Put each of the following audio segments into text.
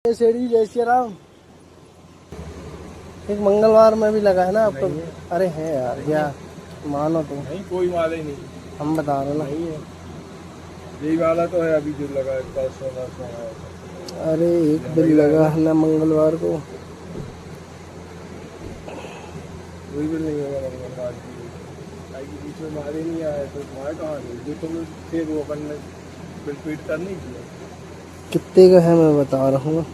सीढ़ी जय श्री राम। एक मंगलवार में भी लगा है ना अब तो। अरे है यार, क्या मानो तुम। नहीं, कोई माल ही नहीं। हम बता रहे ना। नहीं है, यही वाला तो है अभी जो लगा है, परसों आया। अरे एक बिल लगा है ना मंगलवार को। कोई बिल नहीं होगा मंगलवार की, बीच में माल ही नहीं आया तो माल कहाँ गई? जो तुम थे वो अपन ने बिल पीट कर नहीं किया। कितने का है मैं बता रहा हूँ।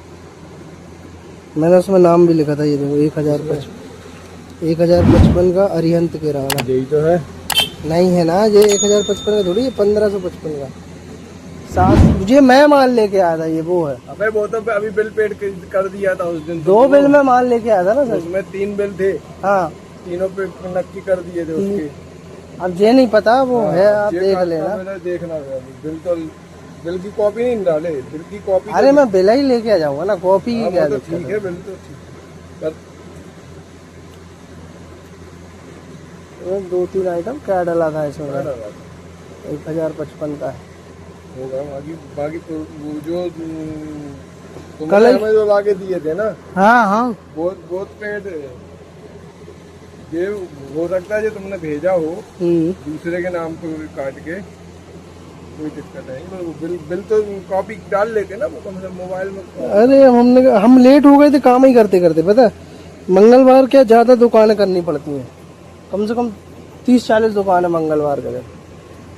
मैंने उसमें नाम भी लिखा था, ये देखो 1055 का अरिहंत किराना। यही तो है। नहीं है ना, ये 1055 का थोड़ी, ये 1555 का। सात ये मैं माल लेके आया था, ये वो है। अबे वो तो अभी बिल पेड कर दिया था उस दिन। दो बिल में माल लेके आया था ना सर। उसमें 3 बिल थे। हाँ, तीनों पे नक्की कर दिए थे उसके। अब ये नहीं पता वो है, आप ये देख काम लेना। मैंने देखना है अभी। बिल तो बिल की कॉपी नहीं डाले, बिल की कॉपी। अरे मैं बिल ही लेके आ जाऊंगा ना, कॉपी की क्या तो दिक्कत ठीक है। है, बिल तो ठीक है। 2-3 आइटम क्या डाला था इसमें? पर 1055 का है। होगा बाकी तो वो जो तुमने कल हमें जो लाके दिए थे ना, हाँ हाँ, बहुत पेड़ ये हो सकता है जो तुमने भेजा हो दूसरे के नाम पे काट के, कोई दिक्कत नहीं। पर वो बिल तो कॉपी डाल लेते ना वो, कम से कम मोबाइल में। अरे हम लेट हो गए थे काम ही करते करते, पता है? मंगलवार क्या ज्यादा दुकानें करनी पड़ती हैं, कम से कम 30-40 दुकानें मंगलवार के दिन।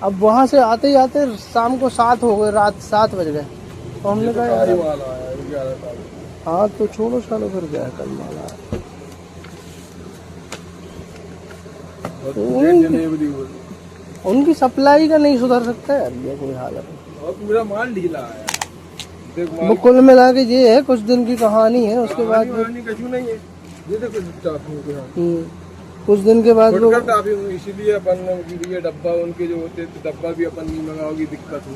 अब वहां से आते ही आते शाम को 7 हो गए, रात 7 बज गए। तो हमने कहा यार, माल आया 11 तारीख। हाँ तो छोड़ो सालो, फिर क्या है, कल माल आया। डिलीवरी हो उनकी सप्लाई का नहीं सुधर सकता है यार, ये कोई हालत है। और पूरा माल ढीला आया। देख वो कुल मिला के ये है, कुछ दिन की कहानी है, उसके बाद कछु नहीं है। ये देखो टाफियों के साथ कुछ दिन के बाद वो इसीलिए अपन ये डब्बा उनके जो होते थे, डब्बा भी अपन नहीं मंगाओगी, दिक्कत हो।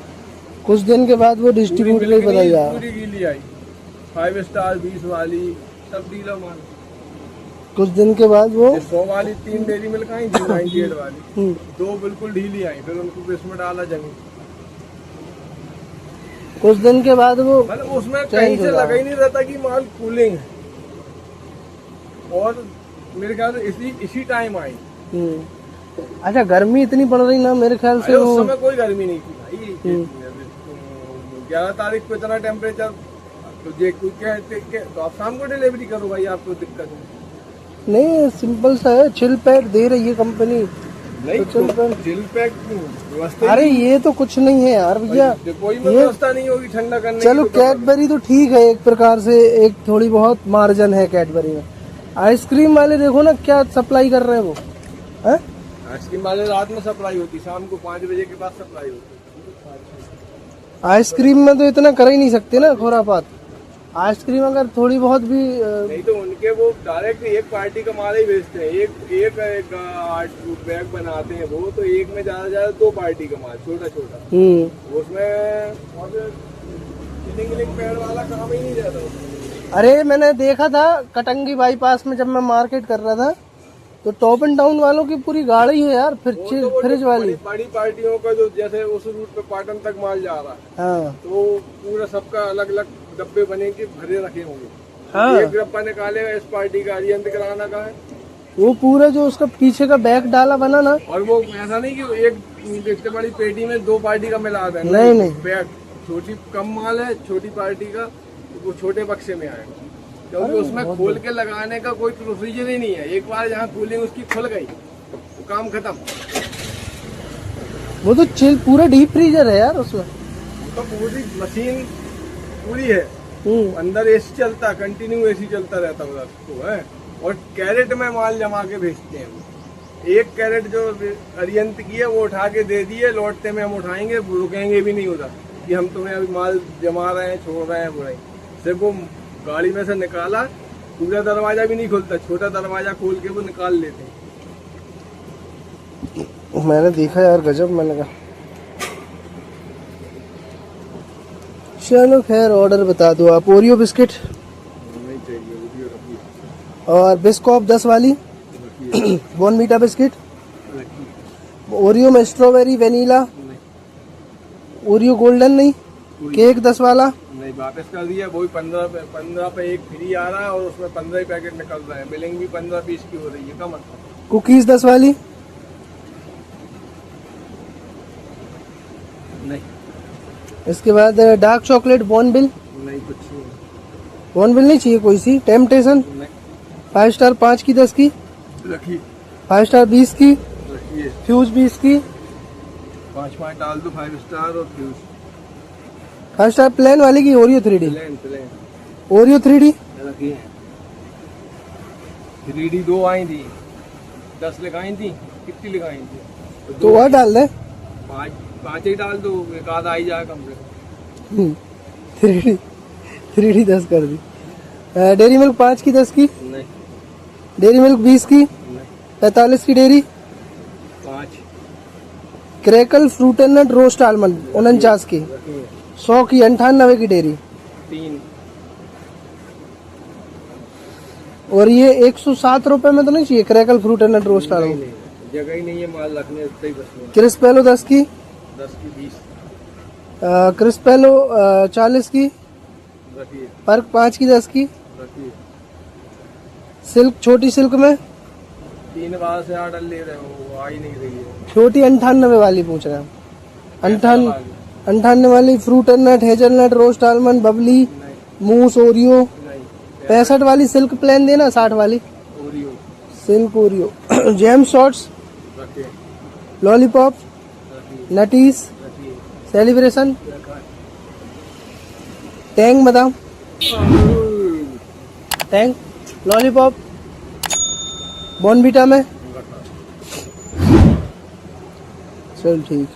कुछ दिन के बाद वो डिस्ट्रीब्यूटर ही बदल जाएगा। पूरी गीली आई 5 स्टार 20 वाली सब ढीला माल। कुछ दिन के बाद वो 100 वाली 3 डेयरी मिल्क आई, 98 वाली 2 बिल्कुल ढीली आई, फिर उनको इसमें डाला जमी। कुछ दिन के बाद वो मतलब उसमें कहीं से लगा ही नहीं रहता कि माल कूलिंग है। और मेरे ख्याल से इसी टाइम आई। अच्छा, गर्मी इतनी पड़ रही ना मेरे ख्याल से। उस समय कोई गर्मी नहीं थी भाई। 11 तारीख को इतना टेम्परेचर, तो ये तो आप शाम को डिलीवरी करो भाई, आपको दिक्कत नहीं, सिंपल सा है, चिल पैक दे रही है कंपनी। नहीं तो चिल पैक व्यवस्था। अरे ये तो कुछ नहीं है यार भैया, कोई व्यवस्था नहीं होगी ठंडा करने की। चलो कैडबरी तो ठीक है, एक प्रकार से एक थोड़ी बहुत मार्जिन है कैडबरी में। आइसक्रीम वाले देखो ना क्या सप्लाई कर रहे हैं वो है? आइसक्रीम वाले रात में सप्लाई होती, शाम को 5 बजे के बाद सप्लाई होती। आइसक्रीम में तो इतना कर ही नहीं सकते ना खुरापात। आइसक्रीम अगर थोड़ी बहुत भी नहीं तो उनके वो डायरेक्ट एक पार्टी का माल ही बेचते हैं। एक बैग बनाते हैं वो, तो एक में ज्यादा से ज्यादा 2 पार्टी का माल, छोटा छोटा। उसमें पेड़ वाला काम ही नहीं रहता। अरे मैंने देखा था कटंगी बाईपास में, जब मैं मार्केट कर रहा था, तो टॉप एंड टाउन वालों की पूरी गाड़ी है यार, फ्रिज वाली। बड़ी पार्टियों का जो जैसे उस रूट पे पाटन तक माल जा रहा है, हाँ, तो पूरा सबका अलग अलग डब्बे बनेंगे, भरे रखे होंगे। हाँ, एक डब्बा निकालेगा इस पार्टी का, अरिहंत किराना का है। वो पूरा जो उसका पीछे का बैग डाला बना ना, और वो ऐसा नहीं कि एक इतनी बड़ी पेटी में 2 पार्टी का मिला है। नहीं बैग छोटी कम माल है, छोटी पार्टी का वो छोटे बक्से में आएगा, क्योंकि उसमें खोल के लगाने का कोई प्रोसीजर ही नहीं है। एक बार जहाँ कूलिंग उसकी खुल गई तो काम खत्म। वो तो चिल पूरा डीप फ्रीजर है यार उसमें। तो पूरी मशीन पूरी है, अंदर एसी चलता, कंटिन्यू एसी चलता रहता उधर तो है। और कैरेट में माल जमा के भेजते हैं। एक कैरेट जो अरिहंत की है वो उठा के दे दिए, लौटते में हम उठाएंगे, रुकेंगे भी नहीं उधर कि हम तुम्हें अभी माल जमा रहे हैं, छोड़ रहे हैं, बुराई। सिर्फ वो गाड़ी में से निकाला, पूरा दरवाजा भी नहीं खुलता, छोटा दरवाजा खोल के वो निकाल लेते हैं। मैंने देखा यार, गजब। मैंने कहा चलो खैर, ऑर्डर बता दो आप। ओरियो बिस्किट नहीं चाहिए, और बिस्कॉप 10 वाली बॉर्नवीटा बिस्किट। ओरियो में स्ट्रॉबेरी वेनीला, ओरियो गोल्डन नहीं, केक 10 वाला नहीं, वापस कर दिया। वही 15 पे एक फ्री आ रहा है और उसमें 15 ही पैकेट निकल रहे हैं। बिलिंग भी 15-20 की हो रही है। कम कुकीज 10 वाली नहीं, इसके बाद डार्क चॉकलेट बॉर्नविल नहीं कुछ नहीं, बॉर्नविल नहीं चाहिए कोई सी। टेम्पटेशन नहीं 5 स्टार 5 की 10 की, रखिए 5 स्टार 20 की, रखिए। फ्यूज 20 की, 5 डाल दो 5 स्टार और फ्यूज 5 स्टार प्लेन वाली की Oreo 3D, plane Oreo 3D रखिए। 3D 2 आई थी, 10 लगाई थी, कितनी लगाई थी? तो वह डाल दे। 5 ही डाल दो, एक आध आई जाए कम से कम। 3D 10 कर दी। डेरी मिल्क 5 की 10 की, नहीं डेरी मिल्क 20 की, नहीं 45 की dairy, 5 crackle fruit and nut roast almond 49 की, रखिए। 100 की 98 की डेरी, 3 और ये 107 रुपए में तो नहीं चाहिए crackle fruit and nut roast नहीं, आलमंड। नहीं, जगह ही नहीं है माल रखने, इतना ही बस में। क्रिस्पेलो 10 की, 10 की 20 क्रिस्पेलो 40 की, रखिए पर्क 5 की 10 की, रखिए। सिल्क छोटी सिल्क में 3 बार से ऑर्डर ले रहे हो, वो आ ही नहीं रही है। छोटी 98 वाली पूछ रहे हैं। 98 वाली fruit and nut hazelnut roast almond bubbly नहीं मूस ओरियो। नहीं 65 वाली सिल्क प्लेन देना, 60 वाली Oreo silk Oreo. Jam shots, रखिए लॉलीपॉप, रखिए नटीज, रखिए। सेलिब्रेशन, रखा टैंग बादाम, टैंग लॉलीपॉप, बॉर्नवीटा में। रखा। चल ठीक।